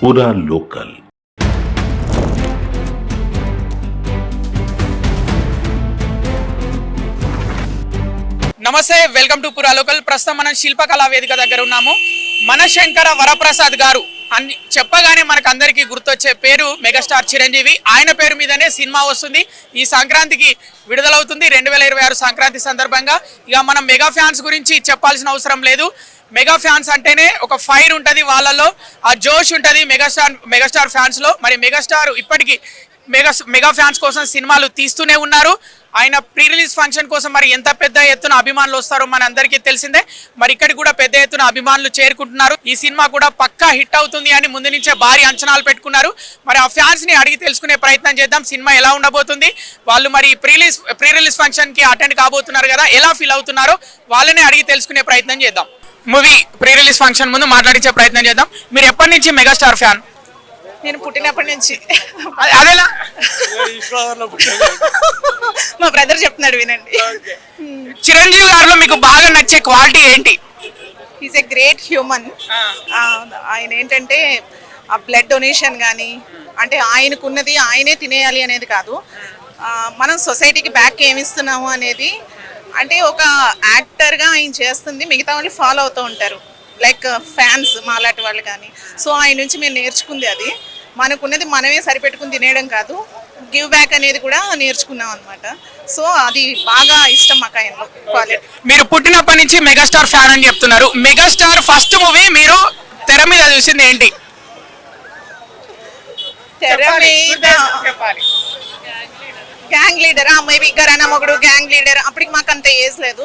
पूरा लोकल। నమస్తే, welcome to పురా లోకల్. ప్రస్తుతం మనం శిల్పకళా వేదిక దగ్గర ఉన్నాము. మనశంకర వరప్రసాద్ గారు అని చెప్పగానే మనకు అందరికీ గుర్తొచ్చే పేరు మెగాస్టార్ చిరంజీవి. ఆయన పేరు మీదనే సినిమా వస్తుంది. ఈ సంక్రాంతికి విడుదలవుతుంది 2026 సంక్రాంతి సందర్భంగా. ఇక మనం మెగా ఫ్యాన్స్ గురించి చెప్పాల్సిన అవసరం లేదు. మెగా ఫ్యాన్స్ అంటేనే ఒక ఫైర్ ఉంటుంది, వాళ్ళలో ఆ జోష్ ఉంటుంది మెగాస్టార్ ఫ్యాన్స్ లో. మరి మెగాస్టార్ ఇప్పటికీ మెగా ఫ్యాన్స్ కోసం సినిమాలు తీస్తూనే ఉన్నారు. ఆయన ప్రీ రిలీజ్ ఫంక్షన్ కోసం మరి ఎంత పెద్ద ఎత్తున అభిమానులు వస్తారో మన అందరికీ తెలిసిందే. మరి ఇక్కడికి కూడా పెద్ద ఎత్తున అభిమానులు చేరుకుంటున్నారు. ఈ సినిమా కూడా పక్కా హిట్ అవుతుంది అని ముందు నుంచే భారీ అంచనాలు పెట్టుకున్నారు. మరి ఆ ఫ్యాన్స్ ని అడిగి తెలుసుకునే ప్రయత్నం చేద్దాం. సినిమా ఎలా ఉండబోతుంది, వాళ్ళు మరి ప్రీ రిలీజ్ ఫంక్షన్ కి అటెండ్ కాబోతున్నారు కదా, ఎలా ఫీల్ అవుతున్నారో వాళ్ళనే అడిగి తెలుసుకునే ప్రయత్నం చేద్దాం. మూవీ ప్రీ రిలీజ్ ఫంక్షన్ ముందు మాట్లాడించే ప్రయత్నం చేద్దాం. మీరు ఎప్పటి నుంచి మెగాస్టార్ ఫ్యాన్? నేను పుట్టినప్పటి నుంచి. అదేలా మా బ్రదర్ చెప్తున్నాడు, వినండి. చిరంజీవి గారిలో మీకు బాగా నచ్చే క్వాలిటీ ఏంటి? Is a great human. ఆయన ఏంటంటే ఆ బ్లడ్ డొనేషన్ కానీ, అంటే ఆయనకున్నది ఆయనే తినేయాలి అనేది కాదు, మనం సొసైటీకి బ్యాక్ ఏమి ఇస్తున్నాము అనేది, అంటే ఒక యాక్టర్గా ఆయన చేస్తుంది, మిగతా వాళ్ళు ఫాలో అవుతూ ఉంటారు, లైక్ ఫ్యాన్స్ మాలాంటి వాళ్ళు కానీ. సో ఆయన నుంచి మేము నేర్చుకుంది అది, మనకున్నది మనమే సరిపెట్టుకుని తినేయడం కాదు, గివ్ బ్యాక్ అనేది కూడా నేర్చుకున్నాం అనమాట. సో అది బాగా ఇష్టం మాకు ఆయనలో క్వాలిటీ. మీరు పుట్టినప్పటి నుంచి మెగాస్టార్ ఫ్యాన్ అని చెప్తున్నారు. మెగాస్టార్ ఫస్ట్ మూవీ మీరు తెర మీద చూసింది ఏంటి? తెర మీద గ్యాంగ్ లీడర్, మేబీ ఘరానా మొగుడు, గ్యాంగ్ లీడర్. అప్పటికి మాకు అంత ఏజ్ లేదు,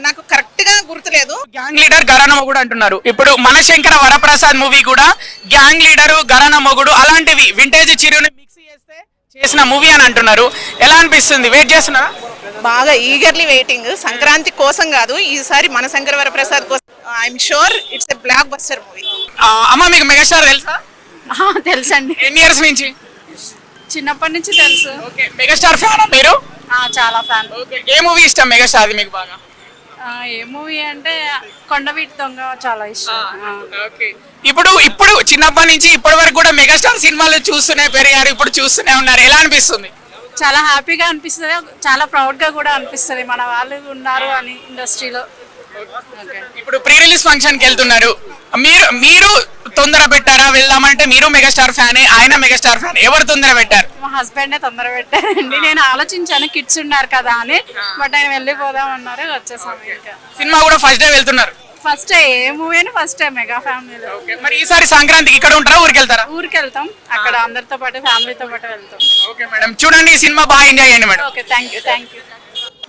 నాకు కరెక్ట్ గా గుర్తులేదు. గ్యాంగ్ లీడర్ ఘరానా మొగుడు అంటున్నారు. ఇప్పుడు మనశంకర వరప్రసాద్ మూవీ కూడా గ్యాంగ్ లీడరు ఘరానా మొగుడు అలాంటివి వింటేజ్ చిరుని మిక్స్ చేస్తే చేసిన మూవీ అని అంటున్నారు. ఎలా అనిపిస్తుంది? వెయిట్ చేస్తున్నారా? బాగా ఈగర్లీ వెయిటింగ్. సంక్రాంతి కోసం కాదు, ఈసారి మనశంకర వరప్రసాద్ కోసం. I'm sure it's a block buster movie. అమ్మ, మీకు మెగాస్టార్ తెలుసా? తెలుసండి. ఎన్ని ఇయర్స్ నుంచి? చిన్నప్పటి నుంచి తెలుసు. మెగాస్టార్ ఫ్యాన్ మీరు? చాలా ఫ్యాన్. ఏ మూవీ ఇష్టం మెగాస్టార్ మీకు బాగా? ఏ మూవీ అంటే కొండవీటి దొంగ చాలా ఇష్టం. ఇప్పుడు చిన్నప్పటి నుంచి ఇప్పటి వరకు కూడా మెగాస్టార్ సినిమాలు చూస్తూనే పెరిగారు, ఇప్పుడు చూస్తూనే ఉన్నారు. ఎలా అనిపిస్తుంది? చాలా హ్యాపీగా అనిపిస్తుంది, చాలా ప్రౌడ్ గా కూడా అనిపిస్తుంది, మన వాళ్ళు ఉన్నారు అని ఇండస్ట్రీలో. ఇప్పుడు ప్రీ రిలీజ్ ఫంక్షన్ కి వెళ్తున్నారు, మీరు తొందర పెట్టారా వెళ్దామంటే? మీరు మెగాస్టార్ ఫ్యానే, ఆయన మెగాస్టార్ ఫ్యాన్, ఎవరు తొందర పెట్టారు? మా హస్బెండ్ తొందర పెట్టారండి. నేను ఆలోచించాను కిడ్స్ ఉన్నారు కదా అని, బట్ ఆయన వెళ్ళిపోదాం అన్నారు, వచ్చేసాము. ఇంకా సినిమా కూడా ఫస్ట్ డే వెళ్తున్నారు? ఫస్ట్ ఏ మూవీ అని ఫస్ట్ టైం మెగా ఫ్యామిలీలో. మరి ఈసారి సంక్రాంతికి ఇక్కడ ఉంటారా, ఊరికి వెళ్తారా? ఊరికి వెళ్తాం, అక్కడ అందరితో పాటు ఫ్యామిలీతో పాటు వెళ్తాం. ఓకే మేడం, చూడండి ఈ సినిమా బాగా ఎంజాయ్ చేయండి మేడం. Okay, thank you.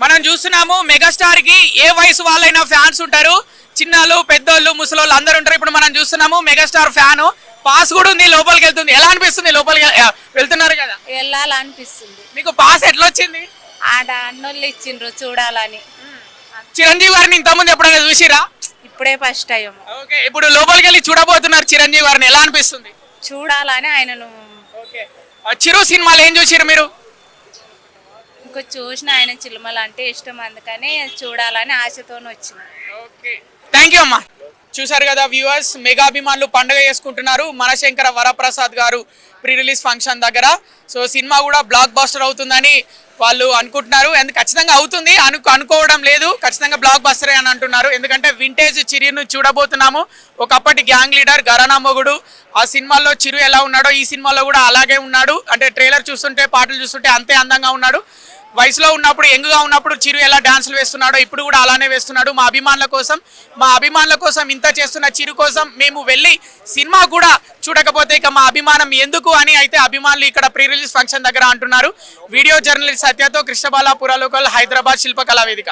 మనం చూస్తున్నాము మెగాస్టార్ కి ఏ వయసు వాళ్ళైనా ఫ్యాన్స్ ఉంటారు, చిన్నలు పెద్దోళ్ళు ముసలోళ్ళు అందరు ఉంటారు. ఇప్పుడు మనం చూస్తున్నాము మెగాస్టార్ ఫ్యాన్, పాస్ కూడా ఉంది, లోపలికి వెళ్తుంది. ఎలా అనిపిస్తుంది? లోపలికి వెళ్తున్నారు కదా, వెళ్ళాలనిపిస్తుంది. మీకు పాస్ ఎట్లా వచ్చింది? ఆడ అన్నోళ్ళు ఇచ్చిండ్రు చూడాలని. చిరంజీవి గారిని ఇంతకుముందు ఎప్పుడైనా చూసిరా? ఇప్పుడే ఫస్ట్ టైం. ఓకే, ఇప్పుడు లోపలికి వెళ్ళి చూడబోతున్నారు చిరంజీవి గారిని, ఎలా అనిపిస్తుంది? చూడాలని ఆయనను. ఓకే, చిరు సినిమాలు ఏం చూసిరు మీరు? ఇంకో చూసిన ఆయన చిలుమలు అంటే ఇష్టం, అందుకని చూడాలని ఆశతో వచ్చిన. ఓకే, థ్యాంక్ యూ అమ్మా. చూసారు కదా వ్యూవర్స్, మెగా అభిమానులు పండుగ చేసుకుంటున్నారు మనశంకర వరప్రసాద్ గారు ప్రీ రిలీజ్ ఫంక్షన్ దగ్గర. సో సినిమా కూడా బ్లాక్ బస్టర్ అవుతుందని వాళ్ళు అనుకుంటున్నారు. ఖచ్చితంగా అవుతుంది అనుకోవడం లేదు, ఖచ్చితంగా బ్లాక్ బస్టరే అని అంటున్నారు. ఎందుకంటే వింటేజ్ చిరును చూడబోతున్నాము. ఒకప్పటి గ్యాంగ్ లీడర్ ఘరానా మొగుడు, ఆ సినిమాల్లో చిరు ఎలా ఉన్నాడో ఈ సినిమాలో కూడా అలాగే ఉన్నాడు. అంటే ట్రైలర్ చూస్తుంటే పాటలు చూస్తుంటే అంతే అందంగా ఉన్నాడు. వయసులో ఉన్నప్పుడు యంగ్గా ఉన్నప్పుడు చిరు ఎలా డాన్సులు వేస్తున్నాడో ఇప్పుడు కూడా అలానే వేస్తున్నాడు. మా అభిమానుల కోసం ఇంత చేస్తున్న చిరు కోసం మేము వెళ్ళి సినిమా కూడా చూడకపోతే ఇక మా అభిమానం ఎందుకు అని అయితే అభిమానులు ఇక్కడ ప్రీ రిలీజ్ ఫంక్షన్ దగ్గర అంటున్నారు. వీడియో జర్నలిస్ట్ సత్యతో కృష్ణబాల, పురా లోకల్, హైదరాబాద్ శిల్పకళా వేదిక.